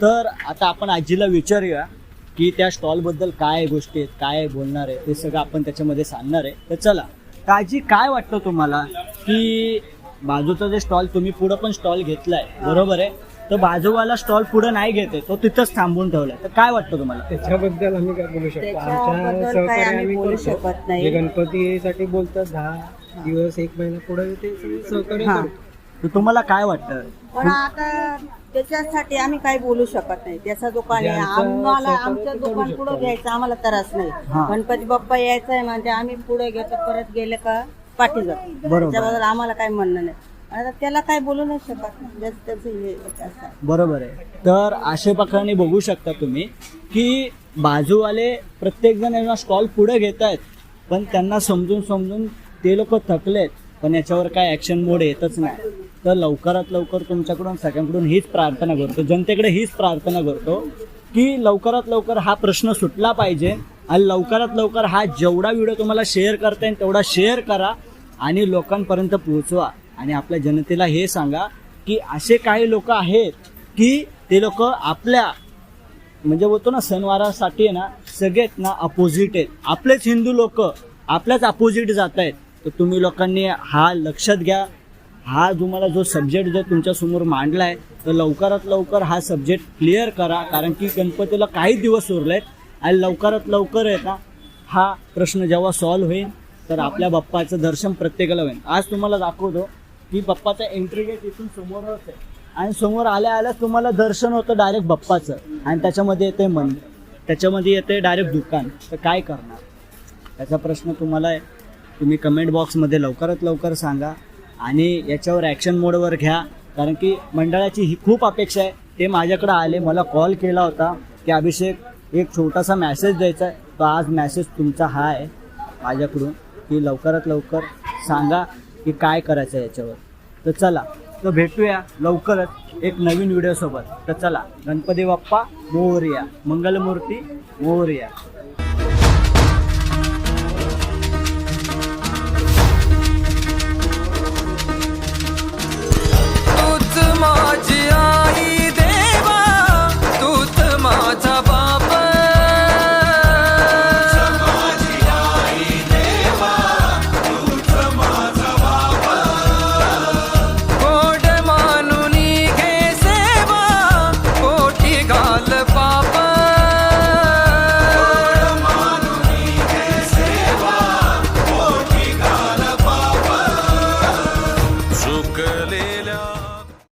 तर आता आपण आजीला विचारूया की त्या स्टॉलबद्दल काय गोष्टी आहेत, काय बोलणार आहे, ते सगळं आपण त्याच्यामध्ये सांगणार आहे. तर चला, तर आजी काय वाटतं तुम्हाला की बाजूचा जे स्टॉल तुम्ही पुढं पण स्टॉल घेतलाय बरोबर आहे, तर बाजूवाला स्टॉल पुढे नाही घेते, तो तिथंच थांबून ठेवलाय, तर काय वाटतं तुम्हाला? त्याच्याबद्दल आम्ही काय बोलू शकतो? त्याच्याबद्दल आमच्या काय सहकार्य आम्ही आम्ही बोलू करतो. शकत नाही. जे गणपतीसाठी बोलतात 10 दिवस 1 महिना पुढे ते सगळे सहकार्य हा. करतो. तर तुम्हाला काय वाटतं? पण आता त्याच्यासाठी आम्ही काही बोलू शकत नाही. त्याचा दुकान आहे, ज्यांचं आम्हाला स्वतःचं आमचं ते दुकान करू पुढे शकतो. घ्यायचं आम्हाला त्रास नाही. हा. गणपती बाप्पा यायचा आहे म्हणजे आम्ही पुढे घेतो, परत गेले का पाठी जातो. बरोबर. त्याच्याबद्दल आम्हाला काही म्हणणं नाही. आता त्याला काही बोलू नाही शकत. ज्याचं त्याचं हे असं आहे. बरोबर आहे. तर अशा प्रकारे बघू शकता तुम्ही की बाजूवाले प्रत्येक जण स्टॉल पुढे घेत आहेत, पण त्यांना समजून ते लोक थकलेत, पण याच्यावर काय ॲक्शन मोड येतच नाही. तर लवकरात लवकर तुमच्याकडून सगळ्यांकडून हीच प्रार्थना करतो, जनतेकडे हीच प्रार्थना करतो की लवकरात लवकर हा प्रश्न सुटला पाहिजे आणि लवकरात लवकर हा जेवढा व्हिडिओ तुम्हाला शेअर करता येईल तेवढा शेअर करा आणि लोकांपर्यंत पोहोचवा. आणि आपल्या जनतेला हे सांगा की असे काही लोक आहेत की ते लोक आपल्या म्हणजे बोलतो ना सणवारासाठी आहे ना सगळेच ना अपोजिट आहेत. आपलेच हिंदू लोक आपल्याच अपोजिट जात आहेत. तर तुम्ही लोकांनी हा लक्षात घ्या. हा तुम्हाला जो सब्जेक्ट जो तुमच्यासमोर मांडला आहे तर लवकरात लवकर हा सब्जेक्ट क्लिअर करा, कारण की गणपतीला काही दिवस उरले आहेत आणि लवकरात लवकर आहे ना हा प्रश्न जेव्हा सॉल्व्ह होईल तर आपल्या बाप्पाचं दर्शन प्रत्येकाला होईल. आज तुम्हाला दाखवतो की बाप्पाचा एंट्री गेट इथून समोरच आहे आणि समोर आल्या तुम्हाला दर्शन होतं डायरेक्ट बाप्पाचं आणि त्याच्यामध्ये येते मंदिर, त्याच्यामध्ये येते डायरेक्ट दुकान. तर काय करणार त्याचा प्रश्न तुम्हाला आहे. तुम्ही कमेंट बॉक्समध्ये लवकरात लवकर सांगा आणि याच्यावर ॲक्शन मोडवर घ्या, कारण की मंडळाची ही खूप अपेक्षा आहे. ते माझ्याकडे आले, मला कॉल केला होता की अभिषेक एक छोटासा मॅसेज द्यायचा आहे. तो आज मॅसेज तुमचा हा आहे माझ्याकडून की लवकरात लवकर सांगा की काय करायचं आहे याच्यावर. तर चला, तर भेटूया लवकरच एक नवीन व्हिडिओसोबत. तर चला, गणपती बाप्पा मोरया, मंगलमूर्ती मोरया.